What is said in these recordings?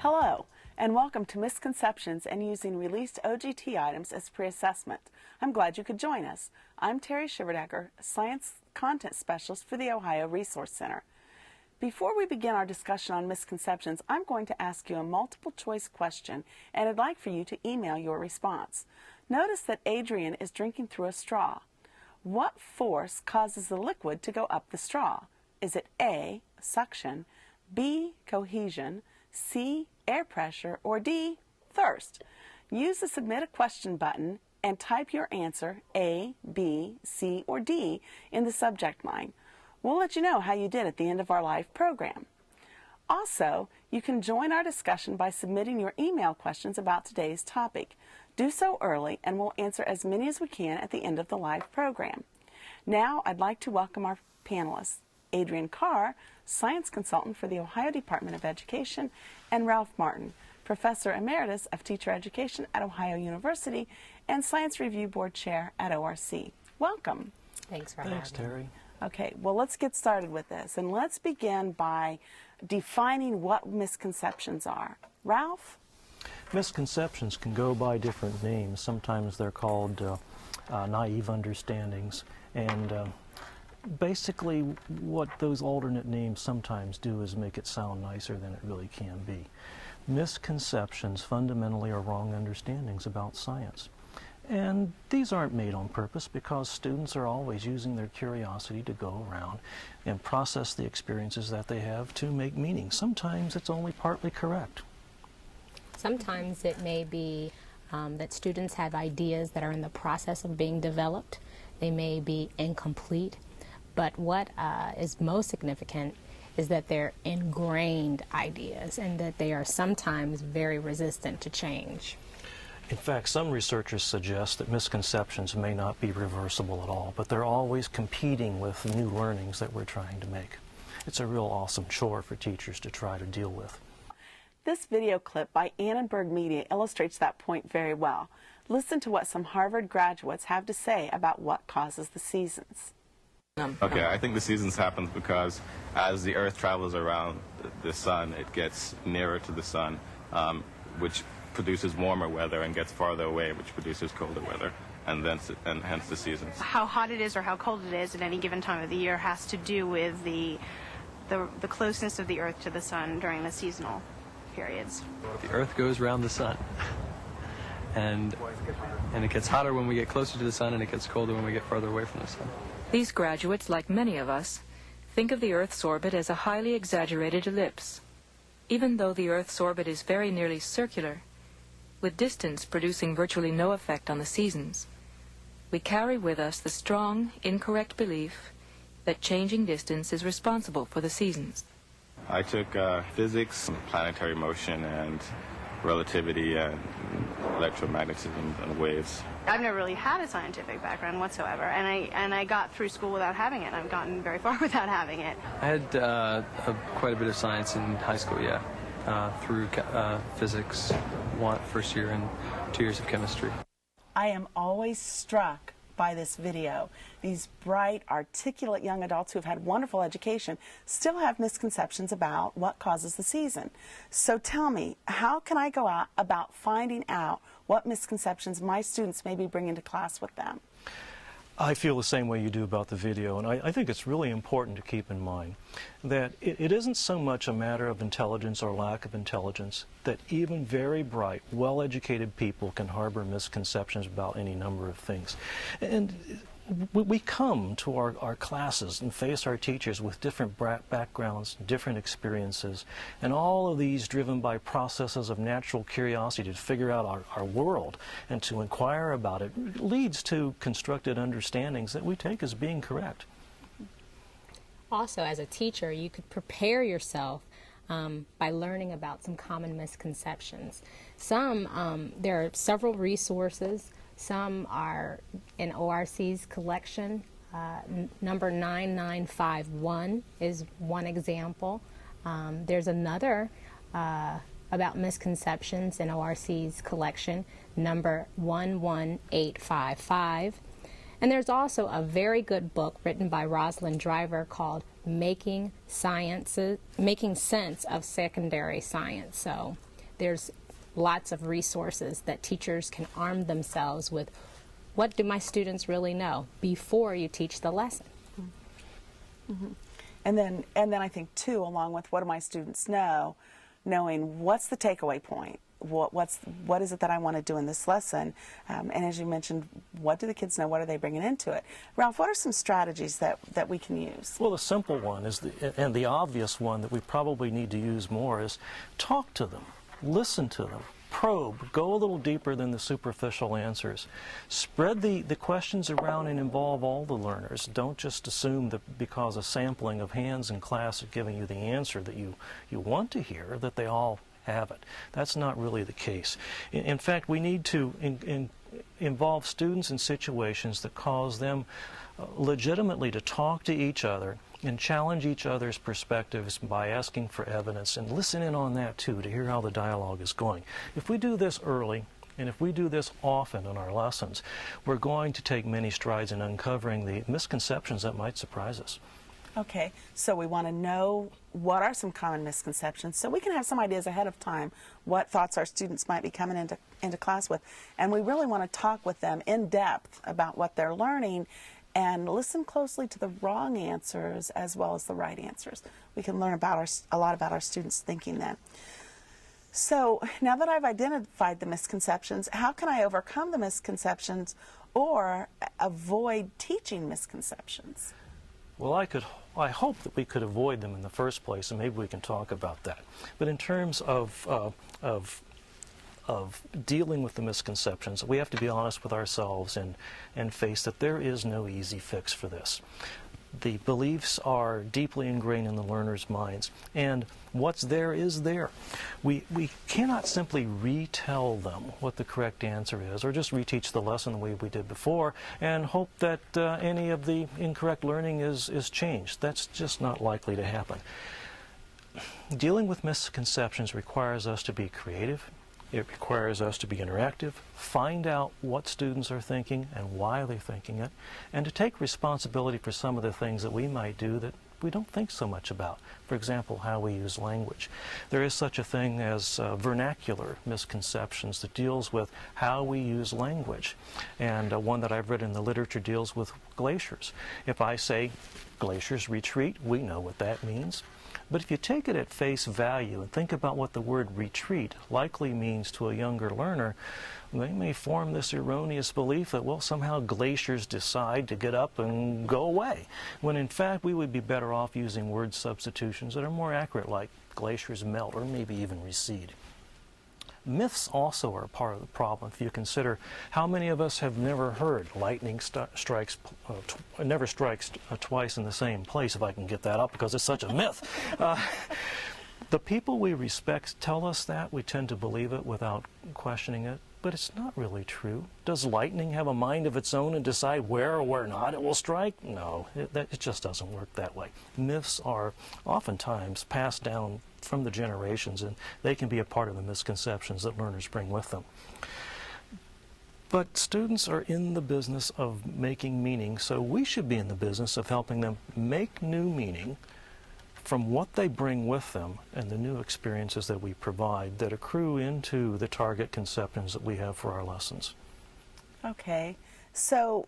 Hello, and welcome to Misconceptions and Using Released OGT Items as Pre-Assessment. I'm glad you could join us. I'm Terry Shiverdecker, Science Content Specialist for the Ohio Resource Center. Before we begin our discussion on misconceptions, I'm going to ask you a multiple choice question, and I'd like for you to email your response. Notice that Adrian is drinking through a straw. What force causes the liquid to go up the straw? Is it A, suction, B, cohesion, C, air pressure, or D, thirst? Use the Submit a Question button and type your answer A, B, C, or D in the subject line. We'll let you know how you did at the end of our live program. Also, you can join our discussion by submitting your email questions about today's topic. Do so early and we'll answer as many as we can at the end of the live program. Now I'd like to welcome our panelists, Adrian Carr, Science Consultant for the Ohio Department of Education, and Ralph Martin, Professor Emeritus of Teacher Education at Ohio University and Science Review Board Chair at ORC. Welcome. Thanks for having me. Thanks, Terry. Okay, well, let's get started with this, and let's begin by defining what misconceptions are. Ralph? Misconceptions can go by different names. Sometimes they're called naive understandings, and basically what those alternate names sometimes do is make it sound nicer than it really can be. Misconceptions fundamentally are wrong understandings about science. And these aren't made on purpose because students are always using their curiosity to go around and process the experiences that they have to make meaning. Sometimes it's only partly correct. Sometimes it may be that students have ideas that are in the process of being developed. They may be incomplete, but what is most significant is that they're ingrained ideas and that they are sometimes very resistant to change. In fact, some researchers suggest that misconceptions may not be reversible at all, but they're always competing with new learnings that we're trying to make. It's a real awesome chore for teachers to try to deal with. This video clip by Annenberg Media illustrates that point very well. Listen to what some Harvard graduates have to say about what causes the seasons. Okay, I think the seasons happen because as the Earth travels around the sun, it gets nearer to the sun, which produces warmer weather, and gets farther away, which produces colder weather, and hence the seasons. How hot it is or how cold it is at any given time of the year has to do with the closeness of the Earth to the sun during the seasonal periods. The Earth goes around the sun, and it gets hotter when we get closer to the sun, and it gets colder when we get farther away from the sun. These graduates, like many of us, think of the Earth's orbit as a highly exaggerated ellipse, even though the Earth's orbit is very nearly circular, with distance producing virtually no effect on the seasons. We carry with us the strong, incorrect belief that changing distance is responsible for the seasons. I took physics, planetary motion, and relativity, and electromagnetism and waves. I've never really had a scientific background whatsoever, and I got through school without having it. I've gotten very far without having it. I had quite a bit of science in high school, yeah, through physics, first year, and 2 years of chemistry. I am always struck by this video. These bright, articulate young adults who have had wonderful education still have misconceptions about what causes the season. So tell me, how can I go out about finding out what misconceptions my students may be bringing to class with them? I feel the same way you do about the video, and I think it's really important to keep in mind that it isn't so much a matter of intelligence or lack of intelligence, that even very bright, well-educated people can harbor misconceptions about any number of things. And we come to our classes and face our teachers with different backgrounds, different experiences, and all of these driven by processes of natural curiosity to figure out our world and to inquire about it leads to constructed understandings that we take as being correct. Also, as a teacher, you could prepare yourself by learning about some common misconceptions. There are several resources. Some are in ORC's collection. Number 9951 is one example. There's another about misconceptions in ORC's collection, number 11855. And there's also a very good book written by Rosalind Driver called Making Sense of Secondary Science. So there's lots of resources that teachers can arm themselves with. What do my students really know before you teach the lesson? Mm-hmm. And then I think too, along with what do my students know, knowing what's the takeaway point, what is it that I want to do in this lesson, and as you mentioned, what do the kids know? What are they bringing into it? Ralph, what are some strategies that we can use? Well, the simple one is, and the obvious one that we probably need to use more, is talk to them, listen to them, probe, go a little deeper than the superficial answers. Spread the questions around and involve all the learners. Don't just assume that because a sampling of hands in class are giving you the answer that you want to hear, that they all have it. That's not really the case. In fact, we need to involve students in situations that cause them legitimately to talk to each other and challenge each other's perspectives by asking for evidence, and listen in on that too to hear how the dialogue is going. If we do this early, and if we do this often in our lessons, we're going to take many strides in uncovering the misconceptions that might surprise us. Okay, so we want to know what are some common misconceptions so we can have some ideas ahead of time what thoughts our students might be coming into class with. And we really want to talk with them in depth about what they're learning and listen closely to the wrong answers as well as the right answers. We can learn a lot about our students' thinking then. So now that I've identified the misconceptions, how can I overcome the misconceptions or avoid teaching misconceptions? Well, I hope that we could avoid them in the first place, and maybe we can talk about that. But in terms of dealing with the misconceptions, we have to be honest with ourselves and face that there is no easy fix for this. The beliefs are deeply ingrained in the learners' minds, and what's there is there. We cannot simply retell them what the correct answer is, or just reteach the lesson the way we did before, and hope that any of the incorrect learning is changed. That's just not likely to happen. Dealing with misconceptions requires us to be creative. It requires us to be interactive, find out what students are thinking and why they're thinking it, and to take responsibility for some of the things that we might do that we don't think so much about. For example, how we use language. There is such a thing as vernacular misconceptions that deals with how we use language. And one that I've read in the literature deals with glaciers. If I say glaciers retreat, we know what that means. But if you take it at face value and think about what the word retreat likely means to a younger learner, they may form this erroneous belief that, well, somehow glaciers decide to get up and go away, when in fact we would be better off using word substitutions that are more accurate, like glaciers melt or maybe even recede. Myths also are a part of the problem. If you consider how many of us have never heard lightning strikes twice in the same place, if I can get that up, because it's such a myth. The people we respect tell us that. We tend to believe it without questioning it, but it's not really true. Does lightning have a mind of its own and decide where or where not it will strike? No, it just doesn't work that way. Myths are oftentimes passed down from the generations, and they can be a part of the misconceptions that learners bring with them. But students are in the business of making meaning, so we should be in the business of helping them make new meaning from what they bring with them and the new experiences that we provide that accrue into the target conceptions that we have for our lessons. Okay, so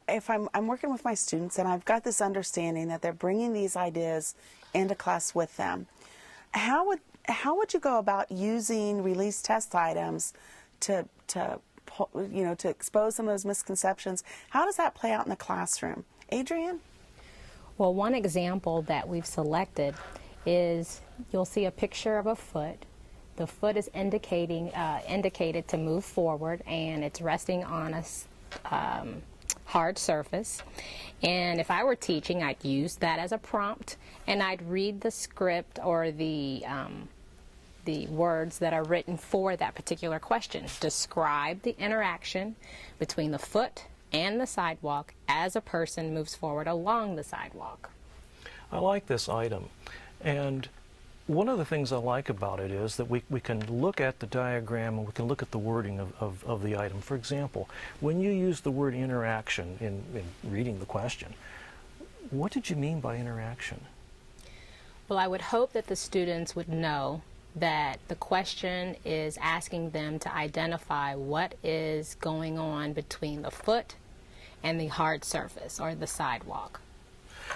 if I'm working with my students and I've got this understanding that they're bringing these ideas into class with them, how would you go about using release test items to expose some of those misconceptions? How does that play out in the classroom? Adrienne? Well, one example that we've selected is you'll see a picture of a foot. The foot is indicated to move forward, and it's resting on a hard surface. And if I were teaching, I'd use that as a prompt, and I'd read the script or the words that are written for that particular question. Describe the interaction between the foot and the sidewalk as a person moves forward along the sidewalk. I like this item, and one of the things I like about it is that we can look at the diagram and we can look at the wording of the item. For example, when you use the word interaction in reading the question, what did you mean by interaction? Well, I would hope that the students would know that the question is asking them to identify what is going on between the foot and the hard surface or the sidewalk.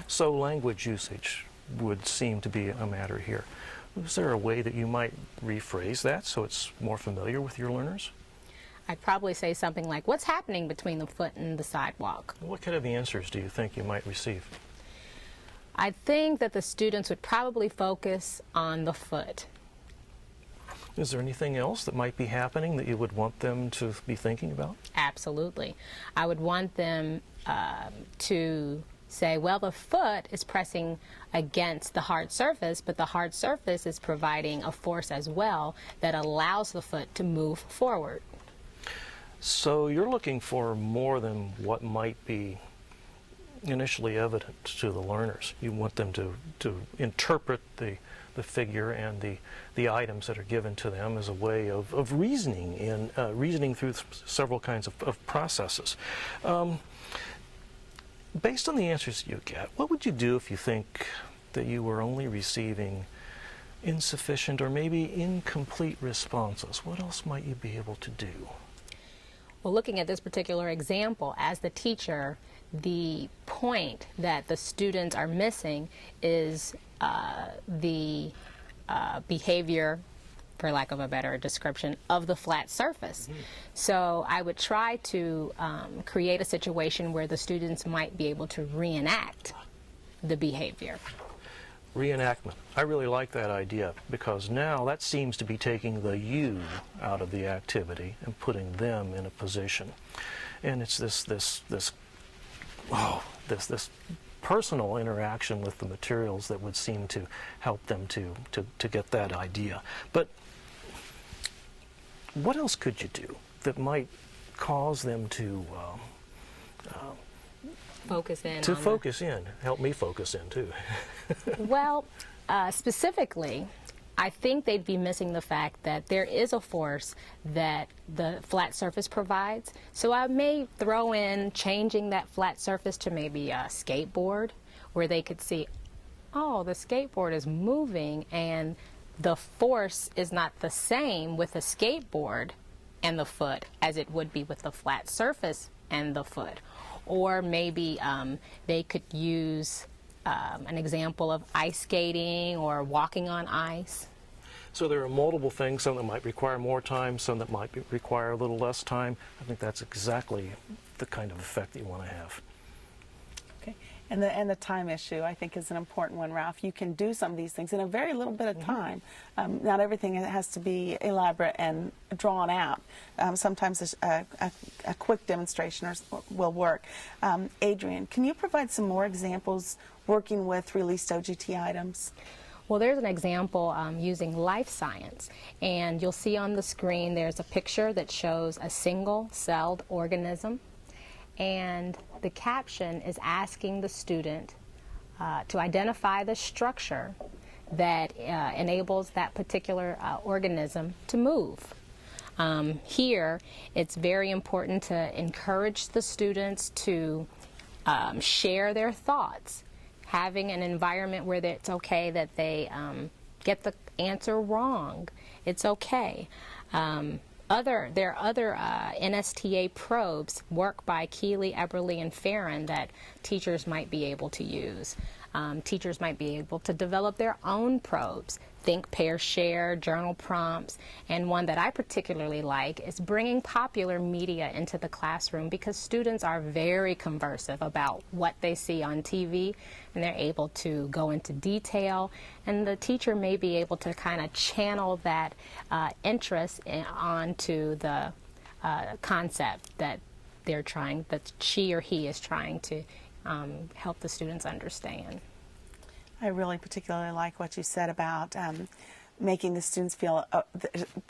So language usage would seem to be a matter here. Is there a way that you might rephrase that so it's more familiar with your learners? I'd probably say something like, what's happening between the foot and the sidewalk? What kind of answers do you think you might receive? I think that the students would probably focus on the foot. Is there anything else that might be happening that you would want them to be thinking about? Absolutely. I would want them to say, well, the foot is pressing against the hard surface, but the hard surface is providing a force as well that allows the foot to move forward. So you're looking for more than what might be initially evident to the learners. You want them to interpret the figure and the items that are given to them as a way of reasoning, reasoning through several kinds of processes. Based on the answers you get, what would you do if you think that you were only receiving insufficient or maybe incomplete responses? What else might you be able to do? Well, looking at this particular example, as the teacher, the point that the students are missing is the behavior, for lack of a better description, of the flat surface. Mm-hmm. So I would try to create a situation where the students might be able to reenact the behavior. Reenactment. I really like that idea because now that seems to be taking the you out of the activity and putting them in a position. And it's this personal interaction with the materials that would seem to help them to get that idea. But what else could you do that might cause them to focus in? Help me focus in too. Well, specifically, I think they'd be missing the fact that there is a force that the flat surface provides. So I may throw in changing that flat surface to maybe a skateboard, where they could see, oh, the skateboard is moving and the force is not the same with the skateboard and the foot as it would be with the flat surface and the foot. Or maybe they could use an example of ice skating or walking on ice. So there are multiple things, some that might require more time, some that might require a little less time. I think that's exactly the kind of effect that you want to have. Okay. And the time issue, I think, is an important one, Ralph. You can do some of these things in a very little bit of time. Not everything has to be elaborate and drawn out. Sometimes a quick demonstration will work. Adrian, can you provide some more examples working with released OGT items? Well, there's an example using life science, and you'll see on the screen there's a picture that shows a single-celled organism, and the caption is asking the student to identify the structure that enables that particular organism to move. Here, it's very important to encourage the students to share their thoughts, having an environment where it's okay that they get the answer wrong. It's okay. There are other NSTA probes, work by Keeley, Eberly, and Farron, that teachers might be able to use. Teachers might be able to develop their own probes, think, pair, share, journal prompts, and one that I particularly like is bringing popular media into the classroom, because students are very conversive about what they see on TV, and they're able to go into detail, and the teacher may be able to kind of channel that interest onto the concept that that she or he is trying to help the students understand. I really particularly like what you said about making the students feel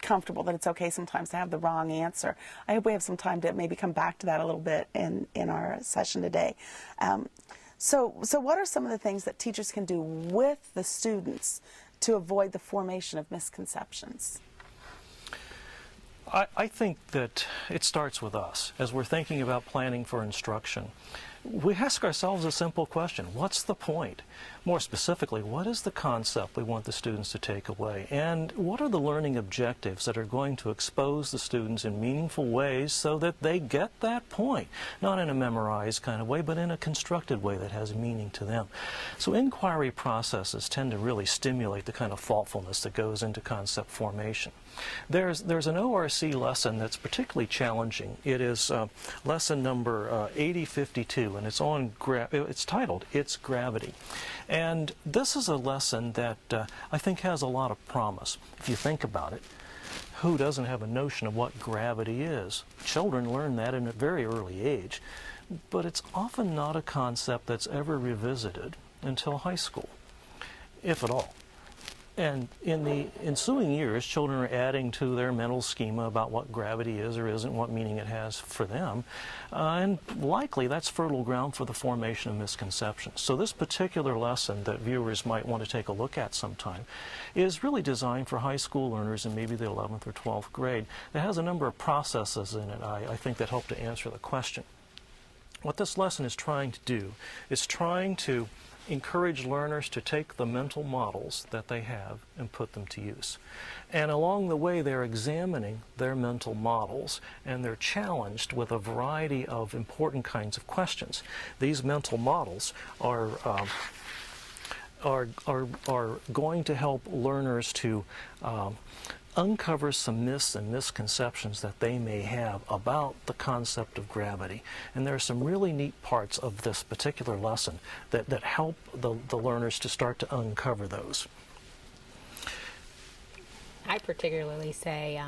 comfortable, that it's okay sometimes to have the wrong answer. I hope we have some time to maybe come back to that a little bit in our session today. So what are some of the things that teachers can do with the students to avoid the formation of misconceptions? I think that it starts with us. As we're thinking about planning for instruction, we ask ourselves a simple question: what's the point? More specifically, what is the concept we want the students to take away? And what are the learning objectives that are going to expose the students in meaningful ways so that they get that point? Not in a memorized kind of way, but in a constructed way that has meaning to them. So inquiry processes tend to really stimulate the kind of thoughtfulness that goes into concept formation. There's an ORC lesson that's particularly challenging. It is lesson number 8052, and it's titled "It's Gravity." And this is a lesson that I think has a lot of promise. If you think about it, who doesn't have a notion of what gravity is? Children learn that in a very early age, but it's often not a concept that's ever revisited until high school, if at all. And in the ensuing years, children are adding to their mental schema about what gravity is or isn't, what meaning it has for them, and likely that's fertile ground for the formation of misconceptions. So this particular lesson that viewers might want to take a look at sometime is really designed for high school learners in maybe the 11th or 12th grade. It has a number of processes in it, I think, that help to answer the question. What this lesson is trying to do is trying to encourage learners to take the mental models that they have and put them to use. And along the way, they're examining their mental models, and they're challenged with a variety of important kinds of questions. These mental models are going to help learners to uncover some myths and misconceptions that they may have about the concept of gravity. And there are some really neat parts of this particular lesson that help the learners to start to uncover those. I particularly say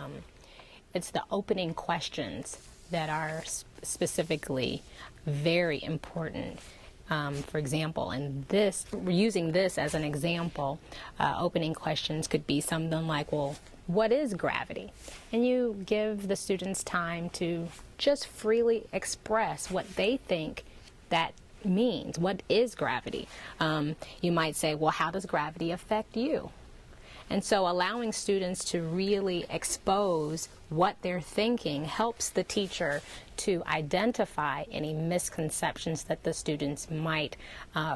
it's the opening questions that are specifically very important. For example, and using this as an example, opening questions could be something like, well, what is gravity? And you give the students time to just freely express what they think that means. What is gravity? You might say, well, how does gravity affect you? And so allowing students to really expose what they're thinking helps the teacher to identify any misconceptions that the students might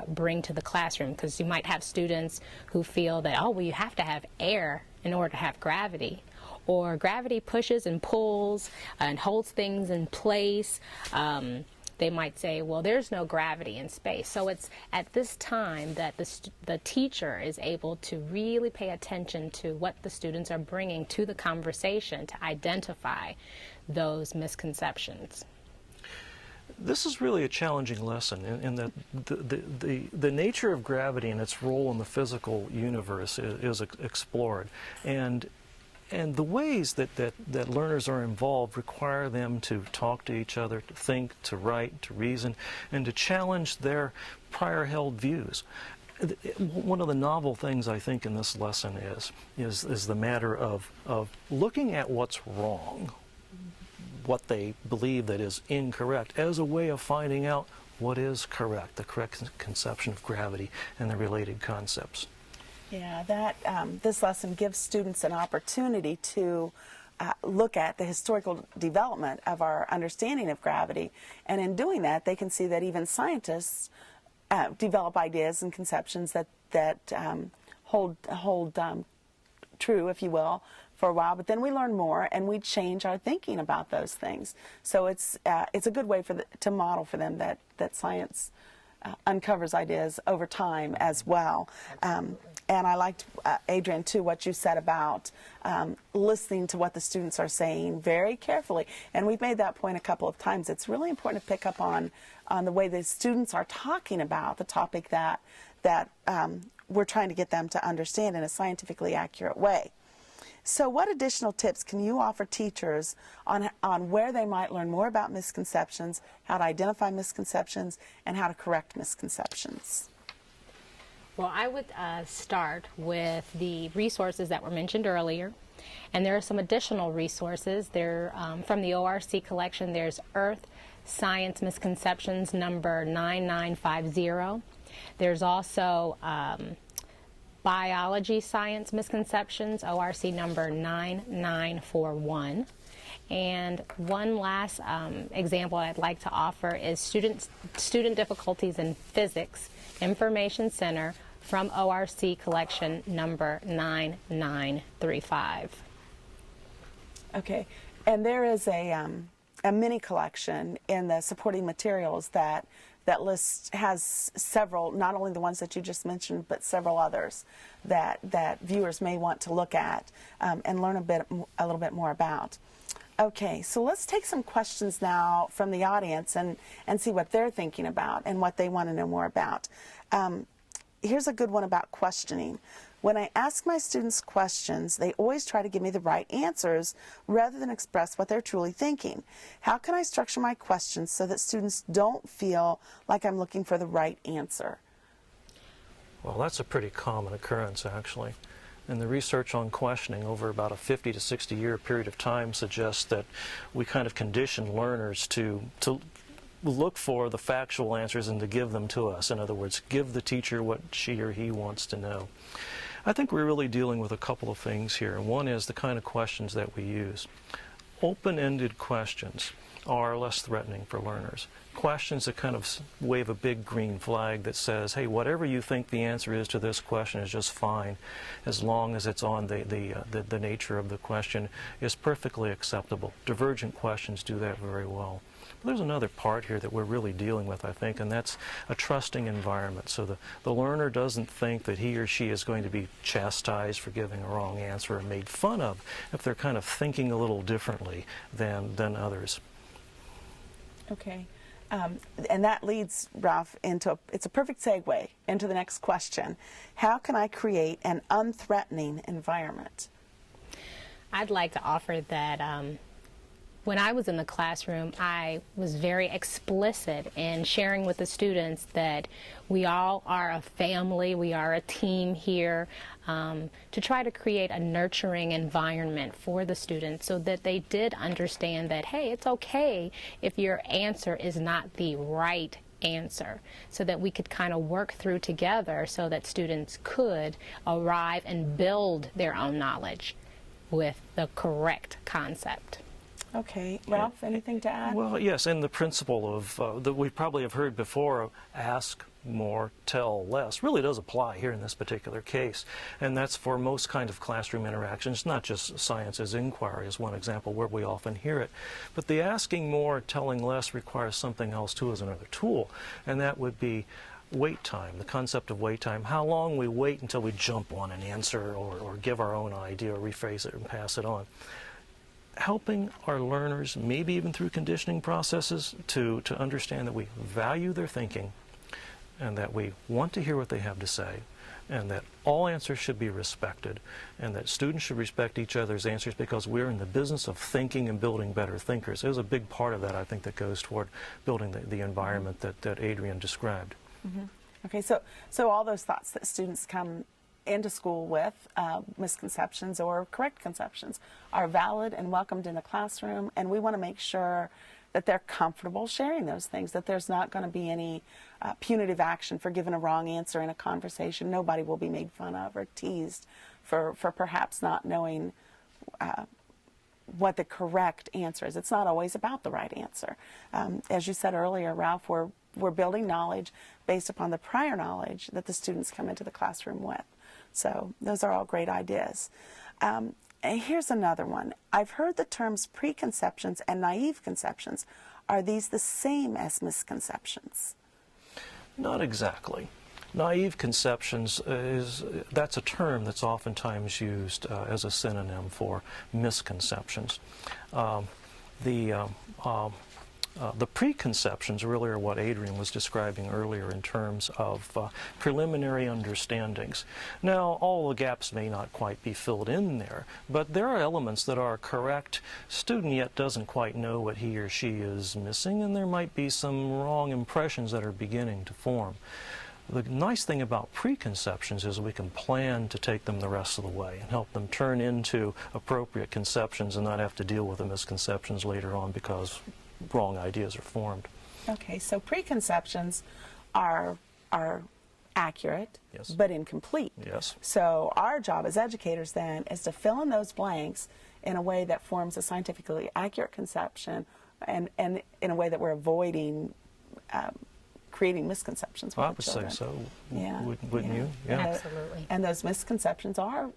bring to the classroom. Because you might have students who feel that, oh, well, you have to have air in order to have gravity. Or gravity pushes and pulls and holds things in place. They might say, well, there's no gravity in space. So it's at this time that the teacher is able to really pay attention to what the students are bringing to the conversation to identify those misconceptions. This is really a challenging lesson in that the nature of gravity and its role in the physical universe is explored. And the ways that learners are involved require them to talk to each other, to think, to write, to reason, and to challenge their prior held views. One of the novel things I think in this lesson is the matter of looking at what's wrong, what they believe that is incorrect, as a way of finding out what is correct, the correct conception of gravity and the related concepts. Yeah, this lesson gives students an opportunity to look at the historical development of our understanding of gravity, and in doing that, they can see that even scientists develop ideas and conceptions that hold true, if you will, for a while. But then we learn more, and we change our thinking about those things. So it's a good way to model for them that science uncovers ideas over time as well. And I liked, Adrian, too, what you said about listening to what the students are saying very carefully. And we've made that point a couple of times. It's really important to pick up on the way the students are talking about the topic that we're trying to get them to understand in a scientifically accurate way. So what additional tips can you offer teachers on where they might learn more about misconceptions, how to identify misconceptions, and how to correct misconceptions? Well, I would start with the resources that were mentioned earlier. And there are some additional resources. They're from the ORC collection. There's Earth Science Misconceptions number 9950. There's also Biology Science Misconceptions, ORC number 9941. And one last example I'd like to offer is student difficulties in physics, Information Center, from ORC collection number 9935. Okay, and there is a mini collection in the supporting materials that list has several, not only the ones that you just mentioned, but several others that viewers may want to look at and learn a little bit more about. Okay, so let's take some questions now from the audience and see what they're thinking about and what they want to know more about. Here's a good one about questioning. When I ask my students questions, they always try to give me the right answers rather than express what they're truly thinking. How can I structure my questions so that students don't feel like I'm looking for the right answer? Well, that's a pretty common occurrence, actually. And the research on questioning over about a 50 to 60 year period of time suggests that we kind of condition learners to look for the factual answers and to give them to us. In other words, give the teacher what she or he wants to know. I think we're really dealing with a couple of things here. And one is the kind of questions that we use. Open-ended questions are less threatening for learners. Questions that kind of wave a big green flag that says, hey, whatever you think the answer is to this question is just fine, as long as it's on the nature of the question is perfectly acceptable. Divergent questions do that very well. But there's another part here that we're really dealing with, I think, and that's a trusting environment. So the learner doesn't think that he or she is going to be chastised for giving a wrong answer or made fun of if they're kind of thinking a little differently than others. Okay. And that leads, Ralph, it's a perfect segue into the next question. How can I create an unthreatening environment? I'd like to offer that when I was in the classroom, I was very explicit in sharing with the students that we all are a family, we are a team here, to try to create a nurturing environment for the students so that they did understand that, hey, it's okay if your answer is not the right answer, so that we could kind of work through together so that students could arrive and build their own knowledge with the correct concept. Okay, Ralph, anything to add? Well, yes, and the principle of that we probably have heard before, ask more, tell less, really does apply here in this particular case. And that's for most kind of classroom interactions, not just science as inquiry is one example where we often hear it. But the asking more, telling less requires something else too as another tool, and that would be wait time, the concept of wait time, how long we wait until we jump on an answer or give our own idea or rephrase it and pass it on. Helping our learners, maybe even through conditioning processes, to understand that we value their thinking and that we want to hear what they have to say, and that all answers should be respected, and that students should respect each other's answers because we're in the business of thinking and building better thinkers. There's a big part of that, I think, that goes toward building the environment that Adrian described. Mm-hmm. Okay, so all those thoughts that students come into school with, misconceptions or correct conceptions, are valid and welcomed in the classroom, and we want to make sure that they're comfortable sharing those things, that there's not going to be any punitive action for giving a wrong answer in a conversation. Nobody will be made fun of or teased for perhaps not knowing what the correct answer is. It's not always about the right answer. As you said earlier, Ralph, we're building knowledge based upon the prior knowledge that the students come into the classroom with. So those are all great ideas. And here's another one. I've heard the terms preconceptions and naive conceptions. Are these the same as misconceptions? Not exactly. Naive conceptions that's a term that's oftentimes used as a synonym for misconceptions. The preconceptions really are what Adrian was describing earlier in terms of preliminary understandings. Now, all the gaps may not quite be filled in there, but there are elements that are correct. Student yet doesn't quite know what he or she is missing, and there might be some wrong impressions that are beginning to form. The nice thing about preconceptions is we can plan to take them the rest of the way and help them turn into appropriate conceptions and not have to deal with the misconceptions later on because wrong ideas are formed. Okay, so preconceptions are accurate, yes, but incomplete. Yes. So our job as educators then is to fill in those blanks in a way that forms a scientifically accurate conception, and in a way that we're avoiding creating misconceptions with I the would children. say so. Yeah. Wouldn't you? Yeah. Absolutely. And those misconceptions are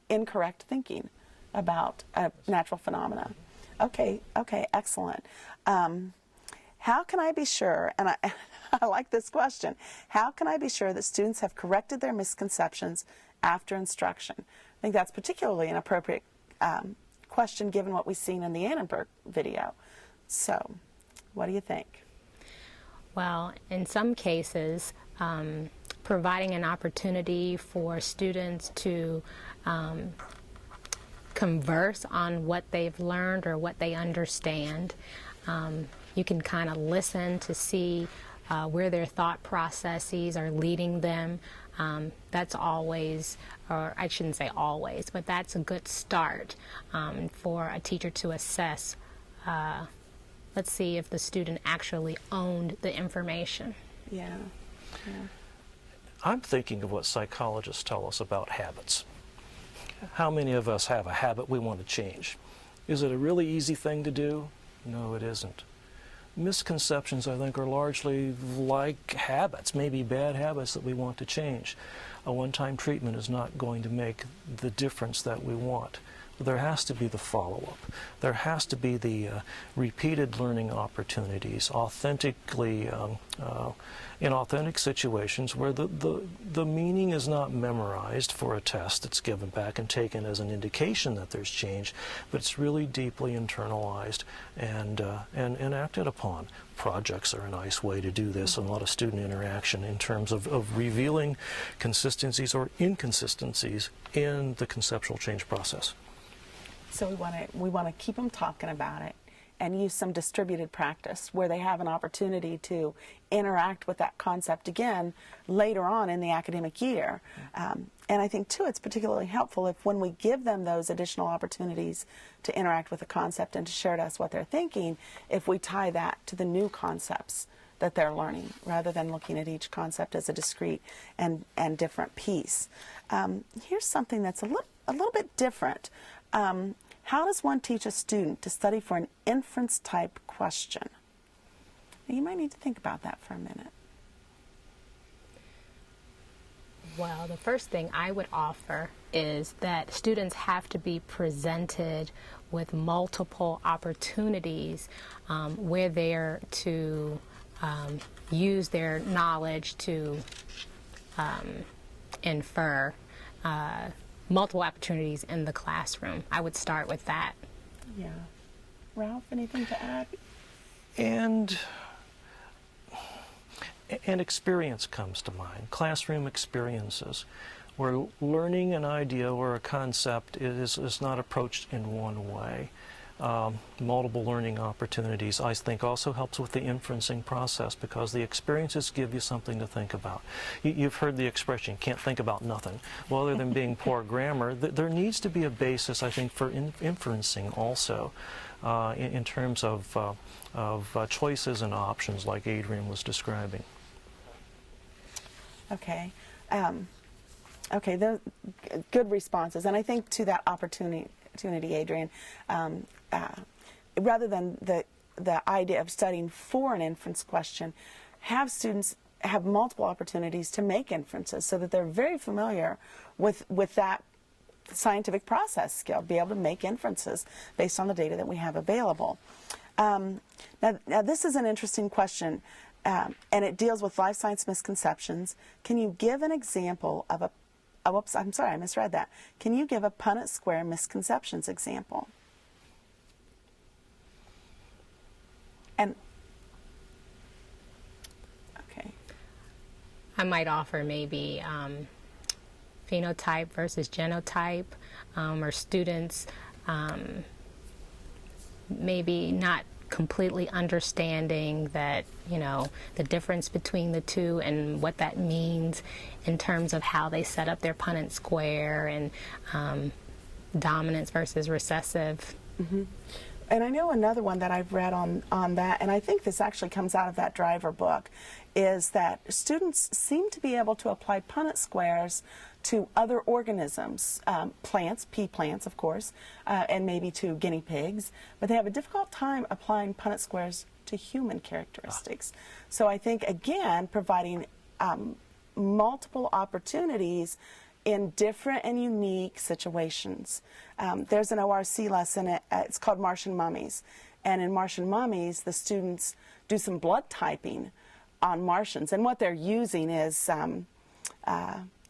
incorrect thinking about natural phenomena. Okay, excellent. How can I be sure, and I like this question, how can I be sure that students have corrected their misconceptions after instruction? I think that's particularly an appropriate question given what we've seen in the Annenberg video. So, what do you think? Well, in some cases, providing an opportunity for students to converse on what they've learned or what they understand. You can kind of listen to see where their thought processes are leading them. That's always, or I shouldn't say always, but that's a good start for a teacher to assess. Let's see if the student actually owned the information. Yeah. I'm thinking of what psychologists tell us about habits. How many of us have a habit we want to change? Is it a really easy thing to do? No, it isn't. Misconceptions, I think, are largely like habits, maybe bad habits that we want to change. A one-time treatment is not going to make the difference that we want. There has to be the follow-up. There has to be the repeated learning opportunities, authentically, in authentic situations where the meaning is not memorized for a test that's given back and taken as an indication that there's change, but it's really deeply internalized and acted upon. Projects are a nice way to do this, and a lot of student interaction in terms of revealing consistencies or inconsistencies in the conceptual change process. So we want to keep them talking about it and use some distributed practice where they have an opportunity to interact with that concept again later on in the academic year. And I think, too, it's particularly helpful if when we give them those additional opportunities to interact with the concept and to share to us what they're thinking, if we tie that to the new concepts that they're learning rather than looking at each concept as a discrete and different piece. Here's something that's a little bit different. How does one teach a student to study for an inference-type question? Now, you might need to think about that for a minute. Well, the first thing I would offer is that students have to be presented with multiple opportunities where they're to use their knowledge to infer multiple opportunities in the classroom. I would start with that. Yeah. Ralph, anything to add? And experience comes to mind, classroom experiences, where learning an idea or a concept is not approached in one way. Multiple learning opportunities, I think, also helps with the inferencing process because the experiences give you something to think about. You've heard the expression, can't think about nothing. Well, other than being poor grammar, there needs to be a basis, I think, for inferencing also in terms of choices and options like Adrian was describing. Okay. Okay, those good responses. And I think to that opportunity, Adrian, rather than the idea of studying for an inference question, have students have multiple opportunities to make inferences so that they're very familiar with that scientific process skill, be able to make inferences based on the data that we have available. Now this is an interesting question, and it deals with life science misconceptions. Can you give an example of a whoops, I'm sorry, I misread that. Can you give a Punnett square misconceptions example? And, okay. I might offer maybe phenotype versus genotype, or students maybe not completely understanding that, the difference between the two and what that means in terms of how they set up their Punnett square and dominance versus recessive. Mm-hmm. And I know another one that I've read on that, and I think this actually comes out of that Driver book, is that students seem to be able to apply Punnett squares to other organisms, plants, pea plants, of course, and maybe to guinea pigs, but they have a difficult time applying Punnett squares to human characteristics. So I think, again, providing multiple opportunities in different and unique situations. There's an ORC lesson, it's called Martian Mummies. And in Martian Mummies, the students do some blood typing on Martians. And what they're using is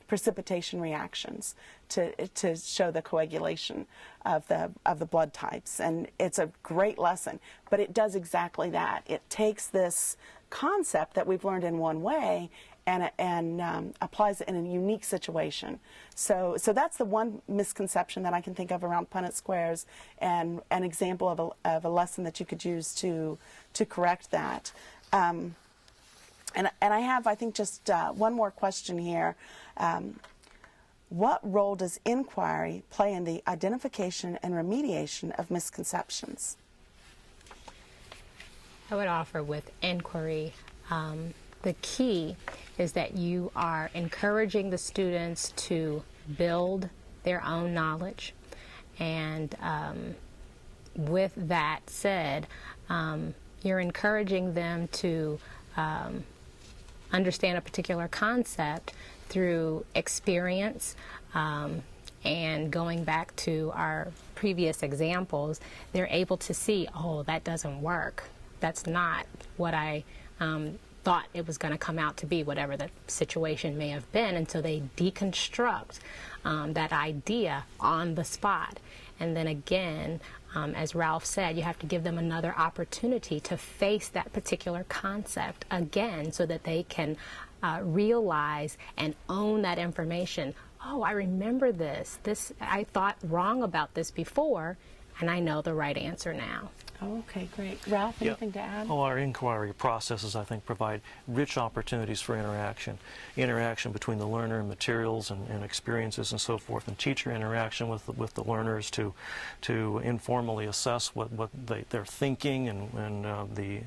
precipitation reactions to show the coagulation of the blood types. And it's a great lesson. But it does exactly that. It takes this concept that we've learned in one way and applies it in a unique situation. So that's the one misconception that I can think of around Punnett squares, and an example of a lesson that you could use to correct that. And I have, I think, just one more question here. What role does inquiry play in the identification and remediation of misconceptions? I would offer with inquiry, the key is that you are encouraging the students to build their own knowledge. And with that said, you're encouraging them to understand a particular concept through experience. And going back to our previous examples, they're able to see, oh, that doesn't work. That's not what I thought it was going to come out to be, whatever the situation may have been. And so they deconstruct that idea on the spot. And then again, as Ralph said, you have to give them another opportunity to face that particular concept again so that they can realize and own that information. Oh, I remember this. I thought wrong about this before, and I know the right answer now. Oh, okay, great. Ralph, anything to add? Well, our inquiry processes, I think, provide rich opportunities for interaction between the learner and materials and experiences and so forth, and teacher interaction with the learners to informally assess what they're thinking and the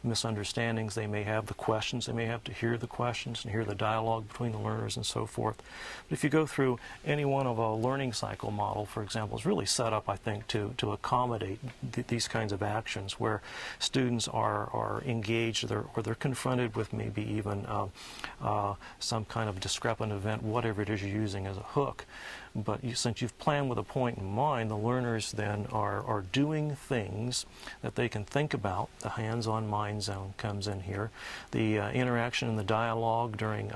misunderstandings they may have, the questions they may have, to hear the questions and hear the dialogue between the learners and so forth. But if you go through any one of a learning cycle model, for example, is really set up, I think, to accommodate these kinds of actions where students are engaged or they're confronted with maybe even some kind of discrepant event, whatever it is you're using as a hook. But since you've planned with a point in mind, the learners then are doing things that they can think about. The hands-on mind zone comes in here. The interaction and the dialogue during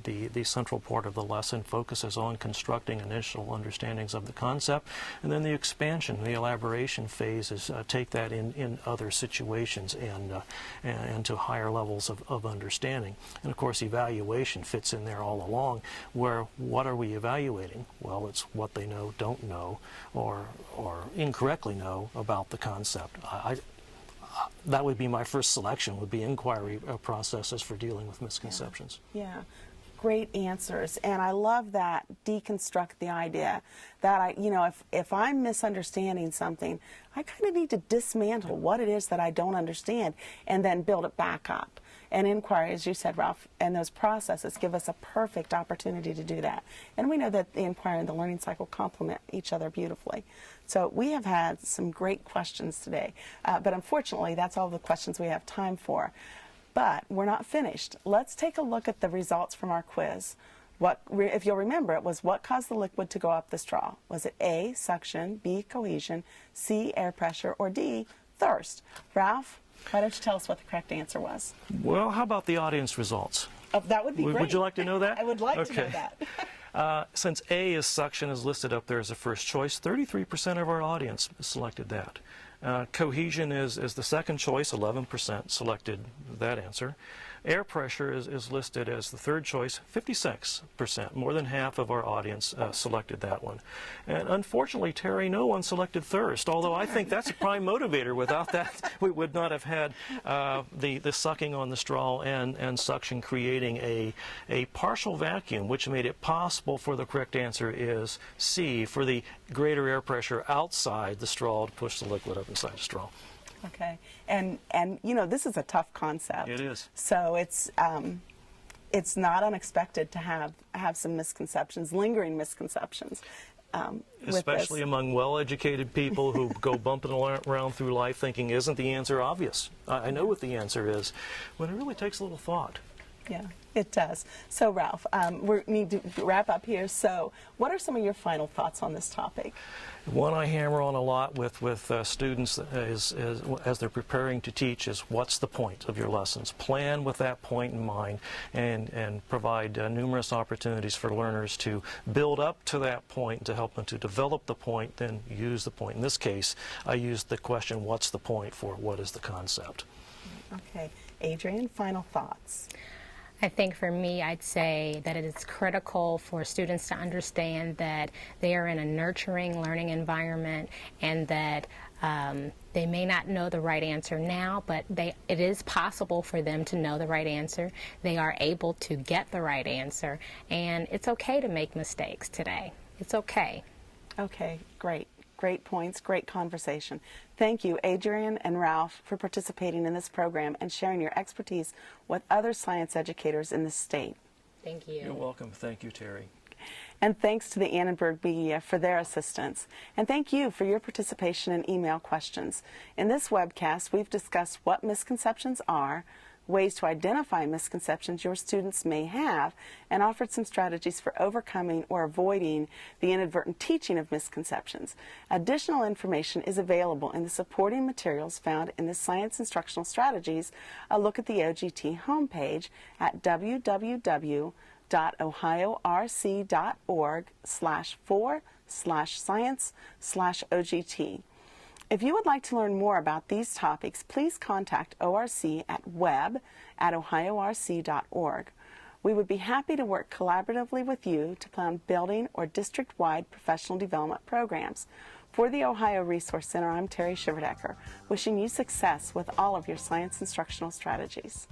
the central part of the lesson focuses on constructing initial understandings of the concept. And then the expansion, the elaboration phases take that in other situations and to higher levels of understanding. And of course, evaluation fits in there all along, where what are we evaluating? Well, it's what they know, don't know, or incorrectly know about the concept. That would be my first selection, would be inquiry processes for dealing with misconceptions. Yeah. Great answers. And I love that deconstruct the idea that if I'm misunderstanding something, I kind of need to dismantle what it is that I don't understand and then build it back up. And inquiry, as you said, Ralph, and those processes give us a perfect opportunity to do that. And we know that the inquiry and the learning cycle complement each other beautifully. So we have had some great questions today, but unfortunately that's all the questions we have time for. But we're not finished. Let's take a look at the results from our quiz. If you'll remember, it was what caused the liquid to go up the straw? Was it A, suction, B, cohesion, C, air pressure, or D, thirst? Ralph, why don't you tell us what the correct answer was? Well, how about the audience results? That would be great. Would you like to know that? I would like to know that. Since A is suction is listed up there as a first choice, 33% of our audience selected that. Cohesion is the second choice, 11% selected that answer. Air pressure is listed as the third choice, 56%. More than half of our audience selected that one. And unfortunately, Terry, no one selected thirst, although I think that's a prime motivator. Without that, we would not have had the sucking on the straw and suction creating a partial vacuum, which made it possible for the correct answer is C, for the greater air pressure outside the straw to push the liquid up inside the straw. Okay, and this is a tough concept. It is. So it's it's not unexpected to have some misconceptions, lingering misconceptions. Especially among well-educated people who go bumping around through life thinking, isn't the answer obvious? I know what the answer is, when it really takes a little thought. Yeah, it does. So, Ralph, we need to wrap up here. So, what are some of your final thoughts on this topic? One I hammer on a lot with students as they're preparing to teach is, what's the point of your lessons? Plan with that point in mind, and provide numerous opportunities for learners to build up to that point, to help them to develop the point, then use the point. In this case, I used the question, what's the point, for what is the concept? Okay. Adrienne, final thoughts? I think for me, I'd say that it is critical for students to understand that they are in a nurturing learning environment, and that they may not know the right answer now, but it is possible for them to know the right answer. They are able to get the right answer, and it's okay to make mistakes today. It's okay. Okay, great. Great points, great conversation. Thank you, Adrienne and Ralph, for participating in this program and sharing your expertise with other science educators in the state. Thank you. You're welcome. Thank you, Terry. And thanks to the Annenberg Media for their assistance. And thank you for your participation and email questions. In this webcast, we've discussed what misconceptions are, ways to identify misconceptions your students may have, and offered some strategies for overcoming or avoiding the inadvertent teaching of misconceptions. Additional information is available in the supporting materials found in the Science Instructional Strategies, a look at the OGT homepage at www.ohioRC.org/4/science/OGT. If you would like to learn more about these topics, please contact ORC at web@ohioRC.org. We would be happy to work collaboratively with you to plan building or district-wide professional development programs. For the Ohio Resource Center, I'm Terry Shiverdecker, wishing you success with all of your science instructional strategies.